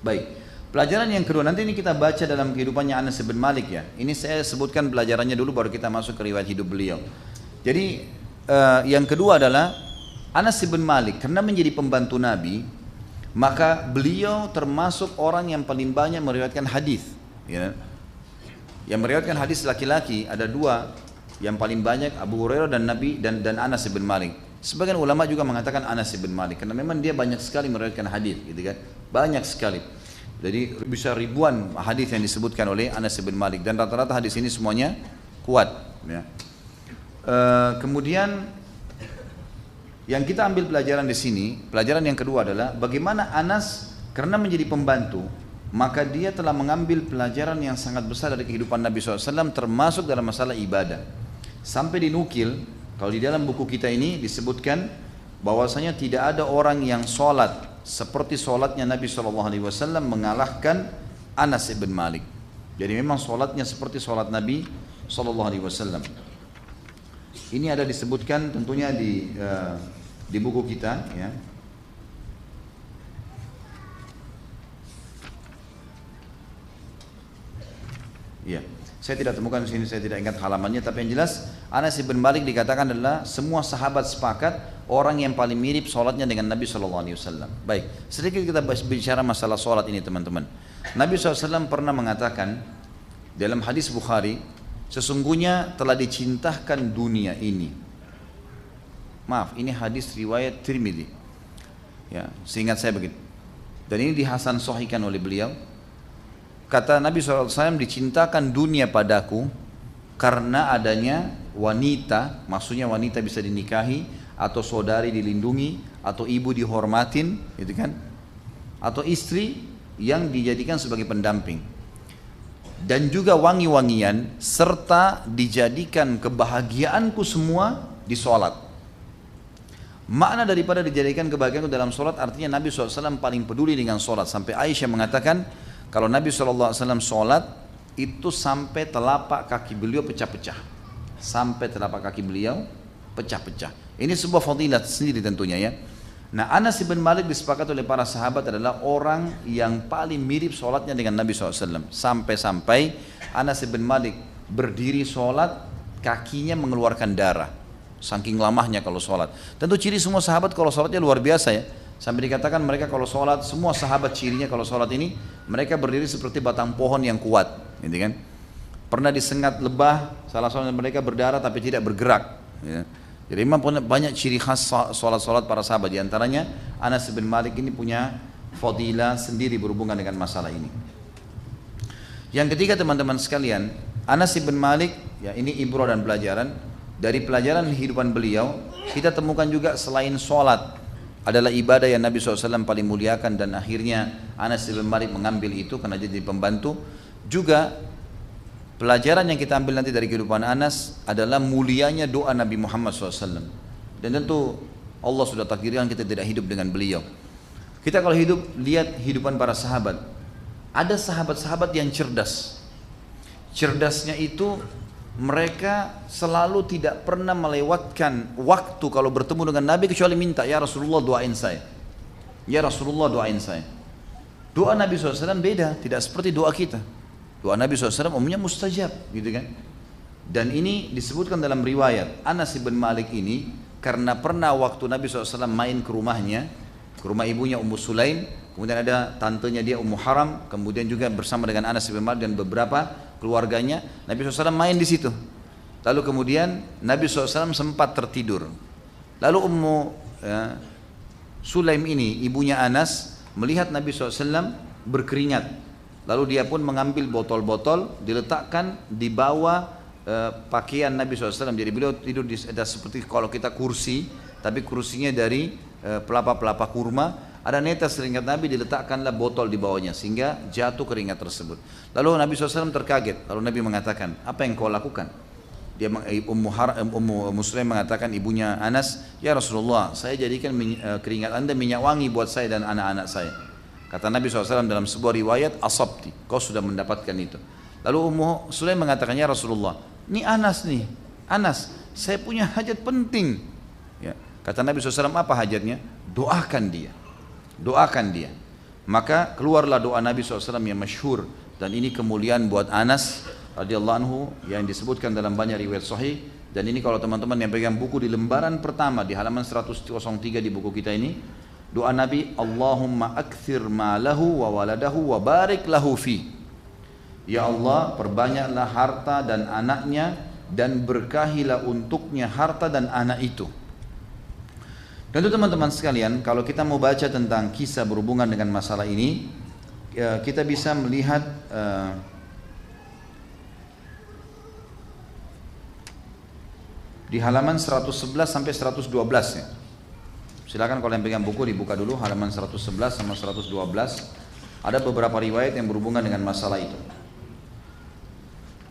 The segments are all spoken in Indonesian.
Baik, pelajaran yang kedua, nanti ini kita baca dalam kehidupannya Anas bin Malik ya. Ini saya sebutkan pelajarannya dulu baru kita masuk ke riwayat hidup beliau. Jadi yang kedua adalah Anas bin Malik karena menjadi pembantu Nabi, maka beliau termasuk orang yang paling banyak meriwayatkan hadis. Ya. Yang meriwayatkan hadis laki-laki ada dua, yang paling banyak Abu Hurairah dan Nabi dan Anas bin Malik. Sebagian ulama juga mengatakan Anas bin Malik karena memang dia banyak sekali meriwayatkan hadis, gitu kan? Banyak sekali. Jadi bisa ribuan hadis yang disebutkan oleh Anas bin Malik dan rata-rata hadis ini semuanya kuat. Ya. Kemudian yang kita ambil pelajaran di sini, pelajaran yang kedua adalah bagaimana Anas karena menjadi pembantu, maka dia telah mengambil pelajaran yang sangat besar dari kehidupan Nabi SAW termasuk dalam masalah ibadah. Sampai dinukil, kalau di dalam buku kita ini disebutkan bahwasanya tidak ada orang yang sholat seperti sholatnya Nabi SAW mengalahkan Anas bin Malik. Jadi memang sholatnya seperti sholat Nabi SAW. Ini ada disebutkan tentunya di buku kita ya. Ya, saya tidak temukan di sini, saya tidak ingat halamannya, tapi yang jelas Anas bin Malik dikatakan adalah semua sahabat sepakat orang yang paling mirip sholatnya dengan Nabi SAW. Baik, sedikit kita bicara masalah sholat ini teman-teman. Nabi SAW pernah mengatakan dalam hadis Bukhari, sesungguhnya telah dicintakan dunia ini. Maaf, ini hadis riwayat Tirmidzi. Ya, seingat saya begitu. Dan ini dihasan sahihkan oleh beliau. Kata Nabi SAW, dicintakan dunia padaku karena adanya wanita, maksudnya wanita bisa dinikahi, atau saudari dilindungi, atau ibu dihormatin, gitu kan? Atau istri yang dijadikan sebagai pendamping. Dan juga wangi-wangian, serta dijadikan kebahagiaanku semua di sholat. Makna daripada dijadikan kebahagiaanku dalam sholat artinya Nabi SAW paling peduli dengan sholat. Sampai Aisyah mengatakan, kalau Nabi SAW sholat itu sampai telapak kaki beliau pecah-pecah. Sampai telapak kaki beliau pecah-pecah. Ini sebuah fadilat sendiri tentunya ya. Nah, Anas bin Malik disepakati oleh para sahabat adalah orang yang paling mirip sholatnya dengan Nabi SAW. Sampai-sampai Anas bin Malik berdiri sholat, kakinya mengeluarkan darah. Saking lamahnya kalau sholat. Tentu ciri semua sahabat kalau sholatnya luar biasa ya. Sampai dikatakan mereka kalau sholat, semua sahabat cirinya kalau sholat ini, mereka berdiri seperti batang pohon yang kuat, gitu kan? Pernah disengat lebah, salah seorang mereka berdarah tapi tidak bergerak. Ya. Jadi memang banyak ciri khas sholat-sholat para sahabat. Di antaranya Anas bin Malik ini punya fadilah sendiri berhubungan dengan masalah ini. Yang ketiga teman-teman sekalian, Anas bin Malik, ya ini ibrah dan pelajaran. Dari pelajaran kehidupan beliau, kita temukan juga selain sholat adalah ibadah yang Nabi SAW paling muliakan dan akhirnya Anas bin Malik mengambil itu karena jadi pembantu. Juga pelajaran yang kita ambil nanti dari kehidupan Anas adalah mulianya doa Nabi Muhammad SAW. Dan tentu Allah sudah takdirkan kita tidak hidup dengan beliau. Kita kalau hidup, lihat hidupan para sahabat. Ada sahabat-sahabat yang cerdas. Cerdasnya itu mereka selalu tidak pernah melewatkan waktu kalau bertemu dengan Nabi kecuali minta, ya Rasulullah doain saya. Ya Rasulullah doain saya. Doa Nabi SAW beda, tidak seperti doa kita. Doa Nabi SAW umumnya mustajab, gitu kan. Dan ini disebutkan dalam riwayat Anas bin Malik ini karena pernah waktu Nabi SAW main ke rumahnya, ke rumah ibunya Ummu Sulaim, kemudian ada tantenya dia Ummu Haram, kemudian juga bersama dengan Anas bin Malik dan beberapa keluarganya, Nabi SAW main di situ. Lalu kemudian Nabi SAW sempat tertidur. Lalu Ummu Sulaim ini, ibunya Anas, melihat Nabi SAW berkeringat. Lalu dia pun mengambil botol-botol, diletakkan di bawah pakaian Nabi SAW. Jadi beliau tidur di ada seperti kalau kita kursi, tapi kursinya dari pelapa-pelapa kurma. Ada netes keringat Nabi, diletakkanlah botol di bawahnya sehingga jatuh keringat tersebut. Lalu Nabi SAW terkaget. Lalu Nabi mengatakan, apa yang kau lakukan? Dia Ummu Sulaim mengatakan ibunya Anas, ya Rasulullah, saya jadikan keringat anda minyak wangi buat saya dan anak-anak saya. Kata Nabi SAW dalam sebuah riwayat, asabti, kau sudah mendapatkan itu. Lalu Ummu Sulaim mengatakan, ya Rasulullah, ini Anas nih, Anas, saya punya hajat penting. Ya. Kata Nabi SAW, apa hajatnya? Doakan dia. Doakan dia. Maka keluarlah doa Nabi SAW yang masyhur, dan ini kemuliaan buat Anas radhiyallahu anhu yang disebutkan dalam banyak riwayat sahih. Dan ini kalau teman-teman yang pegang buku di lembaran pertama di halaman 103 di buku kita ini, doa Nabi, Allahumma akthir malahu wa waladahu wa barik lahu fi. Ya Allah, perbanyaklah harta dan anaknya dan berkahilah untuknya harta dan anak itu. Tentu teman-teman sekalian, kalau kita mau baca tentang kisah berhubungan dengan masalah ini, kita bisa melihat di halaman 111 sampai 112 ya. Silakan kalau yang pegang buku dibuka dulu halaman 111 sama 112. Ada beberapa riwayat yang berhubungan dengan masalah itu.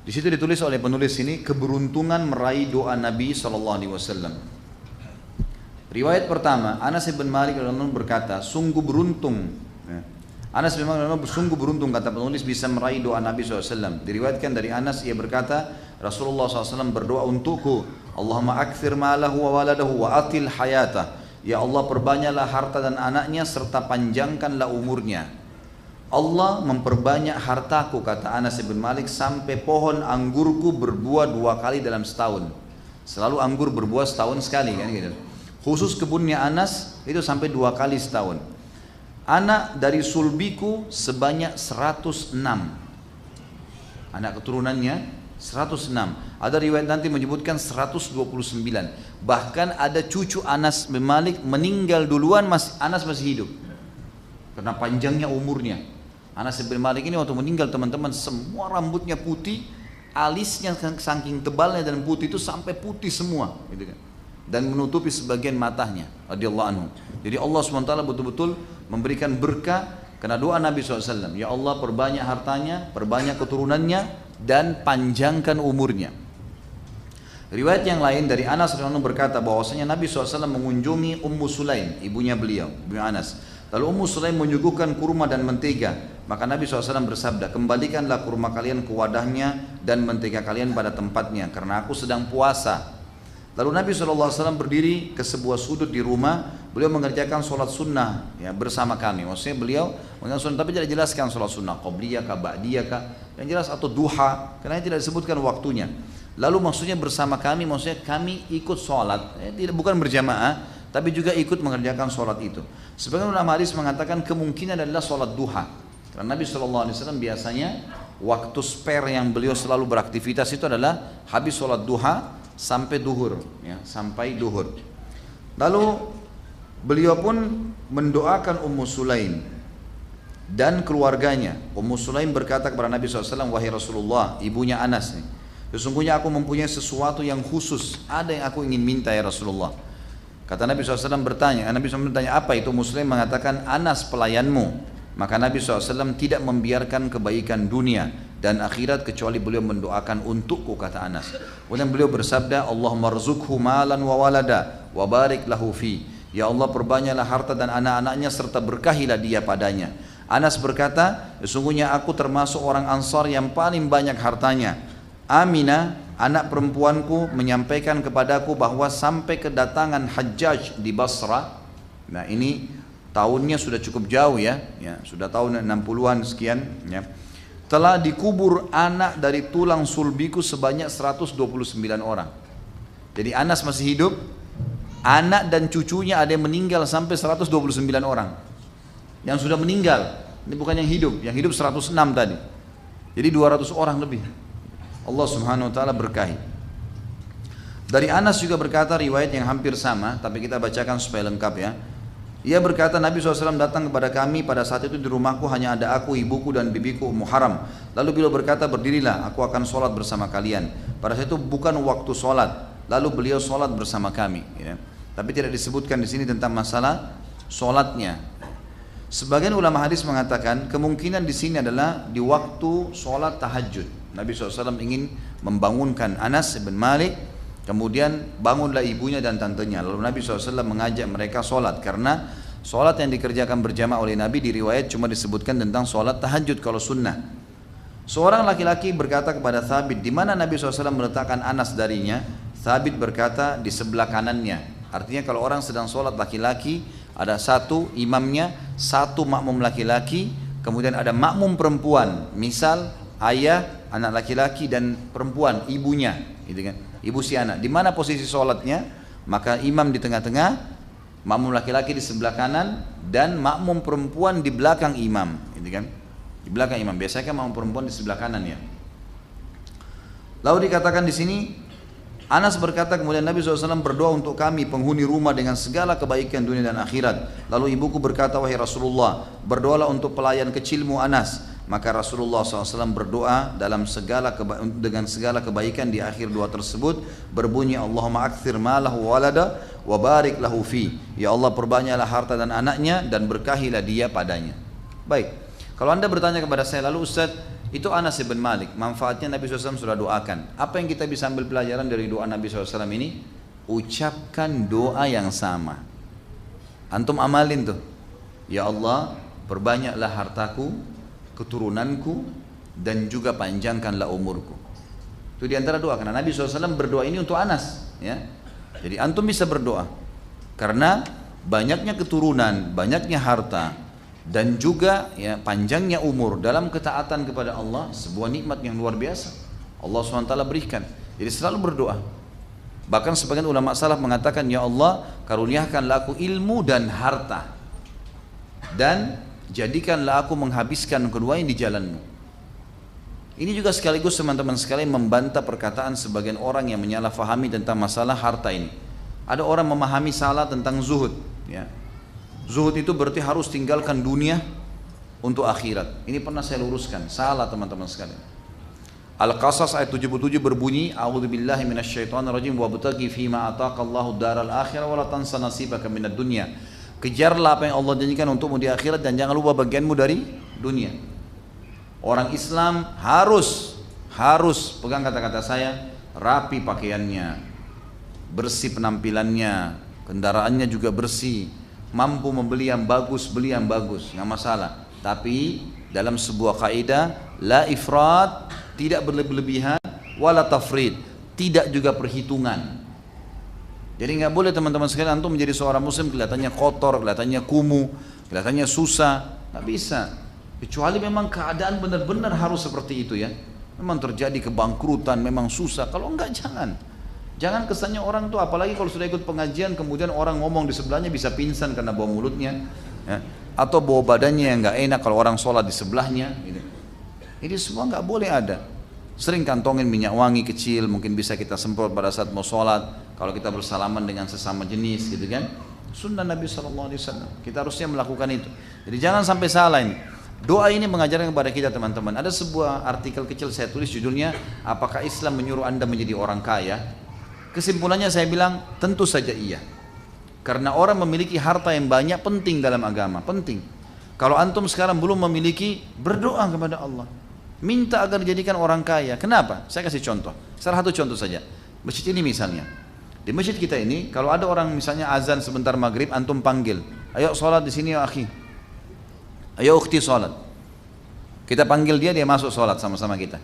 Di situ ditulis oleh penulis ini keberuntungan meraih doa Nabi SAW. Riwayat pertama, Anas bin Malik radhiyallahu anhu berkata, sungguh beruntung. Anas bin Malik radhiyallahu anhu sungguh beruntung, kata penulis, bisa meraih doa Nabi SAW. Diriwayatkan dari Anas, ia berkata, Rasulullah SAW berdoa untukku, Allahumma akthir malahu wa waladahu wa atil hayatah. Ya Allah, perbanyaklah harta dan anaknya serta panjangkanlah umurnya. Allah memperbanyak hartaku, kata Anas bin Malik, sampai pohon anggurku berbuah 2 kali dalam setahun. Selalu anggur berbuah setahun sekali kan gitu. Khusus kebunnya Anas itu sampai 2 kali setahun. Anak dari sulbiku sebanyak 106. Anak keturunannya 106. Ada riwayat nanti menyebutkan 129. Bahkan ada cucu Anas bin Malik meninggal duluan, Anas masih hidup. Karena panjangnya umurnya. Anas bin Malik ini waktu meninggal teman-teman, semua rambutnya putih, alisnya saking tebalnya dan putih itu sampai putih semua, gitu kan. Dan menutupi sebagian matanya radhiyallahu anhu. Jadi Allah SWT betul-betul memberikan berkah karena doa Nabi SAW. Ya Allah, perbanyak hartanya, perbanyak keturunannya, dan panjangkan umurnya. Riwayat yang lain dari Anas radhiyallahu anhu berkata bahwasanya Nabi SAW mengunjungi Ummu Sulaim, ibunya beliau, ibu Anas. Lalu Ummu Sulaim menyuguhkan kurma dan mentega. Maka Nabi SAW bersabda, kembalikanlah kurma kalian ke wadahnya dan mentega kalian pada tempatnya, karena aku sedang puasa. Lalu Nabi SAW berdiri ke sebuah sudut di rumah, beliau mengerjakan sholat sunnah ya, bersama kami. Maksudnya beliau mengerjakan sunnah, tapi tidak jelaskan sholat sunnah, qobliyah kah, ba'diyah kah, yang jelas atau duha, karena tidak disebutkan waktunya. Lalu maksudnya bersama kami, maksudnya kami ikut sholat, tidak, bukan berjamaah, tapi juga ikut mengerjakan sholat itu. Sebagian ulama hadis mengatakan kemungkinan adalah sholat duha. Karena Nabi SAW biasanya waktu spare yang beliau selalu beraktivitas itu adalah habis sholat duha sampai duhur, ya, sampai duhur. Lalu beliau pun mendoakan Ummu Sulaim dan keluarganya. Ummu Sulaim berkata kepada Nabi SAW, wahai Rasulullah, ibunya Anas nih, sesungguhnya aku mempunyai sesuatu yang khusus, ada yang aku ingin minta ya Rasulullah. Kata Nabi SAW bertanya, apa itu? Muslim mengatakan, Anas pelayanmu. Maka Nabi SAW tidak membiarkan kebaikan dunia dan akhirat kecuali beliau mendoakan untukku, kata Anas. Kemudian beliau bersabda, Allahumma rzuqhu malan wa walada wa barik lahu fi. Ya Allah, perbanyaklah harta dan anak-anaknya serta berkahilah dia padanya. Anas berkata, sesungguhnya aku termasuk orang Ansar yang paling banyak hartanya. Aminah, anak perempuanku, menyampaikan kepadaku bahwa sampai kedatangan Hajjaj di Basra. Nah ini tahunnya sudah cukup jauh ya, sudah tahun 60-an sekian ya. Telah dikubur anak dari tulang sulbiku sebanyak 129 orang. Jadi Anas masih hidup, anak dan cucunya ada yang meninggal sampai 129 orang. Yang sudah meninggal, ini bukan yang hidup 106 tadi. Jadi 200 orang lebih. Allah Subhanahu wa taala berkahi. Dari Anas juga berkata riwayat yang hampir sama, tapi kita bacakan supaya lengkap ya. Ia berkata, Nabi SAW datang kepada kami pada saat itu di rumahku hanya ada aku, ibuku dan bibiku Ummu Haram. Lalu beliau berkata, berdirilah, aku akan sholat bersama kalian. Pada saat itu bukan waktu sholat. Lalu beliau sholat bersama kami. Ya. Tapi tidak disebutkan di sini tentang masalah sholatnya. Sebagian ulama hadis mengatakan kemungkinan di sini adalah di waktu sholat tahajud. Nabi SAW ingin membangunkan Anas bin Malik. Kemudian bangunlah ibunya dan tantenya. Lalu Nabi SAW mengajak mereka sholat. Karena sholat yang dikerjakan berjamaah oleh Nabi di riwayat cuma disebutkan tentang sholat tahajud kalau sunnah. Seorang laki-laki berkata kepada Thabit, di mana Nabi SAW meletakkan Anas darinya? Thabit berkata, di sebelah kanannya. Artinya kalau orang sedang sholat laki-laki, Ada satu imamnya, satu makmum laki-laki, kemudian ada makmum perempuan. Misal ayah, anak laki-laki dan perempuan, ibunya, gitu kan? Ibu si anak. Di mana posisi sholatnya? Maka imam di tengah-tengah, makmum laki-laki di sebelah kanan, dan makmum perempuan di belakang imam, gitu kan? Di belakang imam. Biasanya kan makmum perempuan di sebelah kanan ya. Lalu dikatakan di sini, Anas berkata kemudian Nabi SAW berdoa untuk kami penghuni rumah dengan segala kebaikan dunia dan akhirat. Lalu ibuku berkata, wahai Rasulullah, berdoalah untuk pelayan kecilmu Anas. Maka Rasulullah SAW berdoa dengan segala kebaikan. Di akhir doa tersebut berbunyi, Allahumma akthir malahu walada wa barik lahu fi. Ya Allah, perbanyaklah harta dan anaknya dan berkahilah dia padanya. Baik, kalau anda bertanya kepada saya, lalu Ustaz, itu Anas bin Malik, manfaatnya Nabi SAW sudah doakan. Apa yang kita bisa ambil pelajaran dari doa Nabi SAW ini? Ucapkan doa yang sama. Antum amalin tuh. Ya Allah, perbanyaklah hartaku, keturunanku, dan juga panjangkanlah umurku. Itu diantara doa. Karena Nabi SAW berdoa ini untuk Anas. Ya. Jadi antum bisa berdoa. Karena banyaknya keturunan, banyaknya harta, dan juga ya, panjangnya umur dalam ketaatan kepada Allah, sebuah nikmat yang luar biasa Allah SWT berikan. Jadi selalu berdoa. Bahkan sebagian ulama salaf mengatakan, ya Allah, karuniakanlah aku ilmu dan harta, dan jadikanlah aku menghabiskan keduanya di jalanmu. Ini juga sekaligus teman-teman sekalian membantah perkataan sebagian orang yang menyalahfahami tentang masalah harta ini. Ada orang memahami salah tentang zuhud, ya. Zuhud itu berarti harus tinggalkan dunia untuk akhirat. Ini pernah saya luruskan, salah teman-teman sekalian. Al-Qasas ayat 77 berbunyi, A'udzubillahi minasyaitonirrajim wabtaghi fima ataqallahu daral akhirah wa la tansa nasibaka minad dunya. Kejarlah apa yang Allah janjikan untukmu di akhirat dan jangan lupa bagianmu dari dunia. Orang Islam harus pegang kata-kata saya, rapi pakaiannya, bersih penampilannya, kendaraannya juga bersih, mampu membeli yang bagus, beli yang bagus, nggak masalah. Tapi dalam sebuah kaidah, la ifrat, tidak berlebihan, wala tafrid, tidak juga perhitungan. Jadi nggak boleh teman-teman sekalian antum menjadi seorang muslim kelihatannya kotor, kelihatannya kumuh, kelihatannya susah, nggak bisa. Kecuali memang keadaan benar-benar harus seperti itu ya. Memang terjadi kebangkrutan, memang susah. Kalau enggak jangan. Jangan kesannya orang tuh, apalagi kalau sudah ikut pengajian kemudian orang ngomong di sebelahnya bisa pingsan karena bau mulutnya, ya. Atau bau badannya yang nggak enak kalau orang sholat di sebelahnya. Gitu. Ini semua nggak boleh ada. Sering kantongin minyak wangi kecil, mungkin bisa kita semprot pada saat mau sholat. Kalau kita bersalaman dengan sesama jenis, gitu kan? Sunnah Nabi SAW. Kita harusnya melakukan itu. Jadi jangan sampai salah ini. Doa ini mengajarkan kepada kita teman-teman. Ada sebuah artikel kecil saya tulis judulnya, apakah Islam menyuruh anda menjadi orang kaya? Kesimpulannya saya bilang tentu saja iya. Karena orang memiliki harta yang banyak penting dalam agama, penting. Kalau antum sekarang belum memiliki, berdoa kepada Allah. Minta agar dijadikan orang kaya. Kenapa? Saya kasih contoh. Salah satu contoh saja. Masjid ini misalnya. Di masjid kita ini, kalau ada orang misalnya azan sebentar maghrib, antum panggil. Ayo sholat di sini ya akhi. Ayo ukhti sholat. Kita panggil dia, dia masuk sholat sama-sama kita.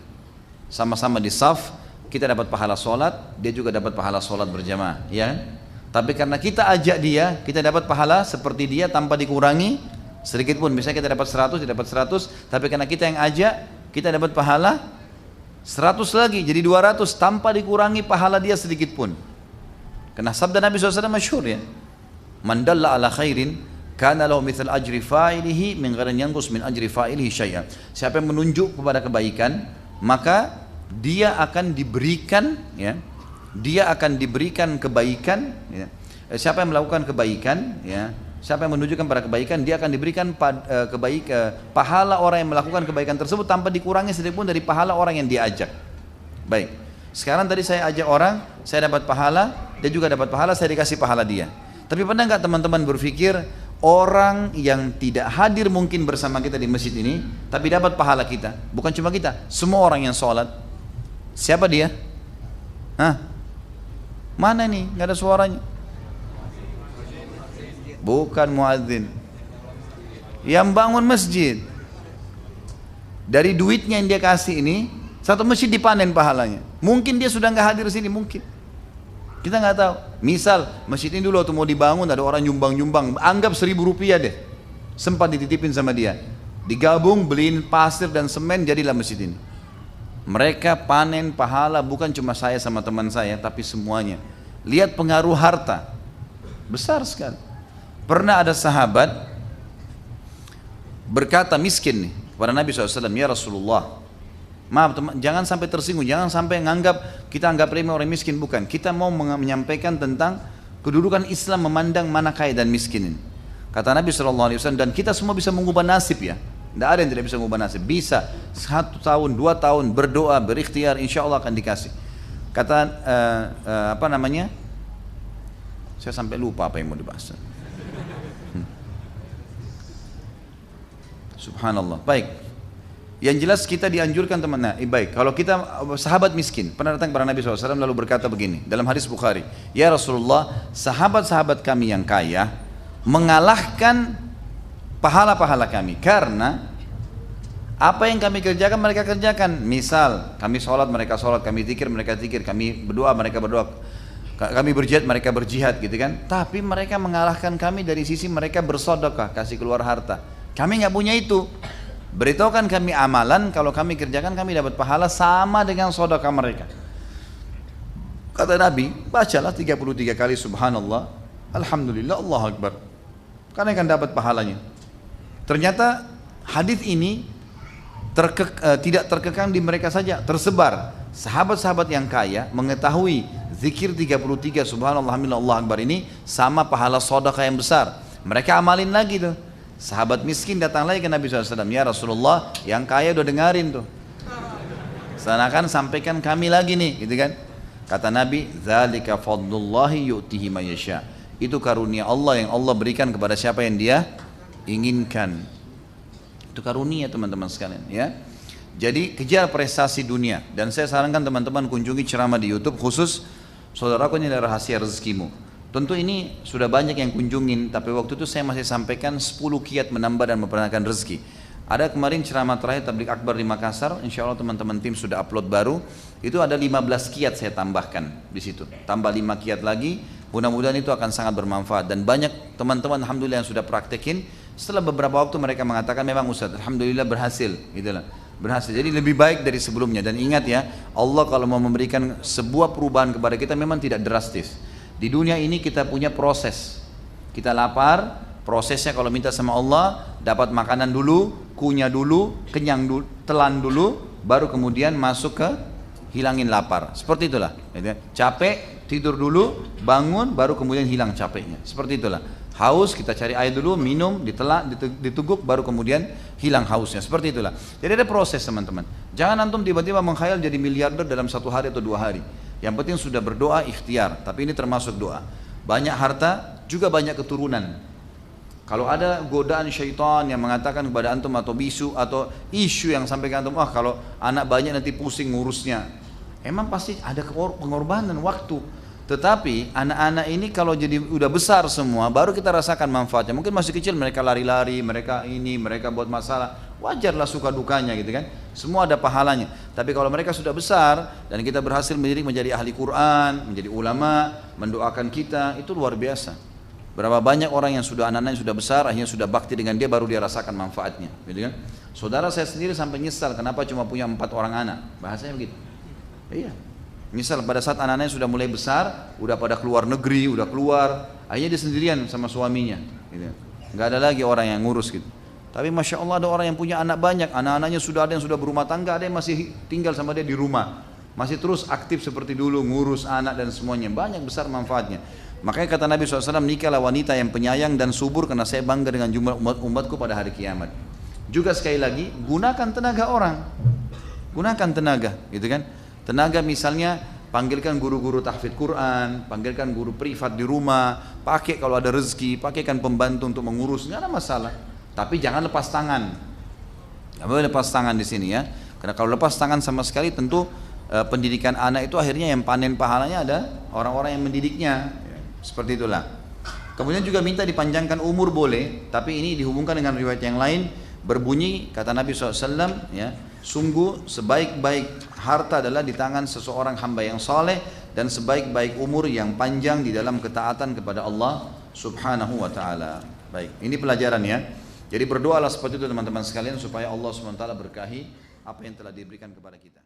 Sama-sama di saf, kita dapat pahala sholat, dia juga dapat pahala sholat berjamaah, ya. Tapi karena kita ajak dia, kita dapat pahala seperti dia tanpa dikurangi sedikit pun. Misalnya kita dapat 100, dia dapat 100, tapi karena kita yang ajak, kita dapat pahala 100 lagi, jadi 200 tanpa dikurangi pahala dia sedikit pun. Karena sabda Nabi SAW masyhur ya, man dalla ala khairin kana lahu mithal ajri fa'ilihi min ghairi yanqus min ajri fa'ilihi syai'an. Siapa yang menunjuk kepada kebaikan, maka dia akan diberikan ya, dia akan diberikan kebaikan ya. Siapa yang melakukan kebaikan ya, siapa yang menunjukkan pada kebaikan, dia akan diberikan pahala orang yang melakukan kebaikan tersebut tanpa dikurangi sedikit pun dari pahala orang yang diajak. Baik, sekarang tadi saya ajak orang, saya dapat pahala, dia juga dapat pahala, saya dikasih pahala dia. Tapi pernah nggak teman-teman berpikir, orang yang tidak hadir mungkin bersama kita di masjid ini, tapi dapat pahala kita, bukan cuma kita, semua orang yang sholat. Siapa dia? Hah? Mana nih? Nggak ada suaranya. Bukan muadzin. Yang bangun masjid. Dari duitnya yang dia kasih ini, satu masjid dipanen pahalanya. Mungkin dia sudah nggak hadir sini, mungkin. Kita nggak tahu. Misal masjid ini dulu waktu mau dibangun ada orang nyumbang-nyumbang, anggap 1.000 rupiah deh. Sempat dititipin sama dia. Digabung, beliin pasir dan semen, jadilah masjid ini. Mereka panen pahala bukan cuma saya sama teman saya, tapi semuanya. Lihat pengaruh harta. Besar sekali. Pernah ada sahabat berkata miskin nih kepada Nabi SAW, ya Rasulullah, maaf teman, jangan sampai tersinggung, jangan sampai kita anggap remeh orang miskin, bukan. Kita mau menyampaikan tentang kedudukan Islam memandang mana kaya dan miskin ini. Kata Nabi SAW, dan kita semua bisa mengubah nasib ya. Tidak ada yang tidak bisa mengubah nasib. Bisa 1 tahun, 2 tahun berdoa, berikhtiar, insya Allah akan dikasih. Kata saya sampai lupa apa yang mau dibahas. Subhanallah. Baik. Yang jelas kita dianjurkan teman-teman. Baik. Kalau kita sahabat miskin pernah datang kepada Nabi SAW lalu berkata begini dalam hadis Bukhari, ya Rasulullah, sahabat-sahabat kami yang kaya mengalahkan pahala-pahala kami karena apa yang kami kerjakan mereka kerjakan. Misal kami sholat mereka sholat, kami zikir mereka zikir, kami berdoa mereka berdoa, kami berjihad mereka berjihad gitu kan. Tapi mereka mengalahkan kami dari sisi mereka bersedekah, kasih keluar harta. Kami nggak punya itu. Beritahukan kami amalan, kalau kami kerjakan kami dapat pahala sama dengan sedekah mereka. Kata Nabi, bacalah 33 kali subhanallah, alhamdulillah, Allahu Akbar. Karena akan dapat pahalanya. Ternyata hadis ini tidak terkekang di mereka saja, tersebar. Sahabat-sahabat yang kaya mengetahui zikir 33 subhanallah, alhamdulillah, Allahu Akbar ini sama pahala sedekah yang besar. Mereka amalin lagi tuh. Sahabat miskin datang lagi ke Nabi SAW, ya Rasulullah, yang kaya udah dengarin tuh, sanakan sampaikan kami lagi nih, gitu kan. Kata Nabi, dzalika fadlullahi yu'tihi may yasha. Itu karunia Allah yang Allah berikan kepada siapa yang Dia inginkan. Itu karunia teman-teman sekalian ya. Jadi kejar prestasi dunia, dan saya sarankan teman-teman kunjungi ceramah di YouTube khusus saudaraku, ini adalah rahasia rezekimu. Tentu ini sudah banyak yang kunjungin, tapi waktu itu saya masih sampaikan 10 kiat menambah dan memperanakan rezeki. Ada kemarin ceramah terakhir Tabligh Akbar di Makassar, insya Allah teman-teman tim sudah upload baru. Itu ada 15 kiat saya tambahkan di situ. Tambah 5 kiat lagi, mudah-mudahan itu akan sangat bermanfaat. Dan banyak teman-teman alhamdulillah yang sudah praktekin. Setelah beberapa waktu mereka mengatakan memang Ustaz, alhamdulillah berhasil, gitulah. Berhasil. Jadi lebih baik dari sebelumnya. Dan ingat ya, Allah kalau mau memberikan sebuah perubahan kepada kita memang tidak drastis. Di dunia ini kita punya proses. Kita lapar, prosesnya kalau minta sama Allah, dapat makanan dulu, kunyah dulu, kenyang dulu, telan dulu, baru kemudian masuk ke hilangin lapar. Seperti itulah. Capek, tidur dulu, bangun, baru kemudian hilang capeknya. Seperti itulah. Haus, kita cari air dulu, minum, ditelan, dituguk, baru kemudian hilang hausnya. Seperti itulah. Jadi ada proses teman-teman. Jangan antum tiba-tiba menghayal jadi miliarder dalam 1 hari atau 2 hari. Yang penting sudah berdoa ikhtiar, tapi ini termasuk doa. Banyak harta, juga banyak keturunan. Kalau ada godaan syaitan yang mengatakan kepada antum atau bisu atau isu yang sampaikan antum, kalau anak banyak nanti pusing ngurusnya. Emang pasti ada pengorbanan waktu. Tetapi anak-anak ini kalau jadi udah besar semua, baru kita rasakan manfaatnya. Mungkin masih kecil mereka lari-lari, mereka buat masalah. Wajarlah suka dukanya gitu kan. Semua ada pahalanya. Tapi kalau mereka sudah besar dan kita berhasil menjadi ahli Quran, menjadi ulama, mendoakan kita, itu luar biasa. Berapa banyak orang yang sudah anak-anak yang sudah besar, akhirnya sudah bakti dengan dia, baru dia rasakan manfaatnya, gitu kan. Saudara saya sendiri sampai nyesal kenapa cuma punya 4 orang anak. Bahasanya begitu. Iya. Misal pada saat anak-anaknya sudah mulai besar, udah pada keluar negeri, udah keluar, akhirnya dia sendirian sama suaminya, gitu. Nggak ada lagi orang yang ngurus gitu. Tapi Masya Allah ada orang yang punya anak banyak, anak-anaknya sudah ada yang sudah berumah tangga, ada yang masih tinggal sama dia di rumah, masih terus aktif seperti dulu, ngurus anak dan semuanya, banyak besar manfaatnya. Makanya kata Nabi SAW, nikahlah wanita yang penyayang dan subur, karena saya bangga dengan jumlah umatku pada hari kiamat. Juga sekali lagi, gunakan tenaga orang, gunakan tenaga, gitu kan. Tenaga misalnya, panggilkan guru-guru tahfidz Quran, panggilkan guru privat di rumah, pakai kalau ada rezeki, pakaikan pembantu untuk mengurus, nggak ada masalah. Tapi jangan lepas tangan. Nggak boleh lepas tangan di sini ya. Karena kalau lepas tangan sama sekali tentu pendidikan anak itu akhirnya yang panen pahalanya ada orang-orang yang mendidiknya. Seperti itulah. Kemudian juga minta dipanjangkan umur boleh, tapi ini dihubungkan dengan riwayat yang lain, berbunyi kata Nabi SAW ya, sungguh sebaik-baik harta adalah di tangan seseorang hamba yang soleh dan sebaik-baik umur yang panjang di dalam ketaatan kepada Allah Subhanahu wa taala. Baik, ini pelajaran ya. Jadi berdoalah seperti itu teman-teman sekalian supaya Allah SWT berkahi apa yang telah diberikan kepada kita.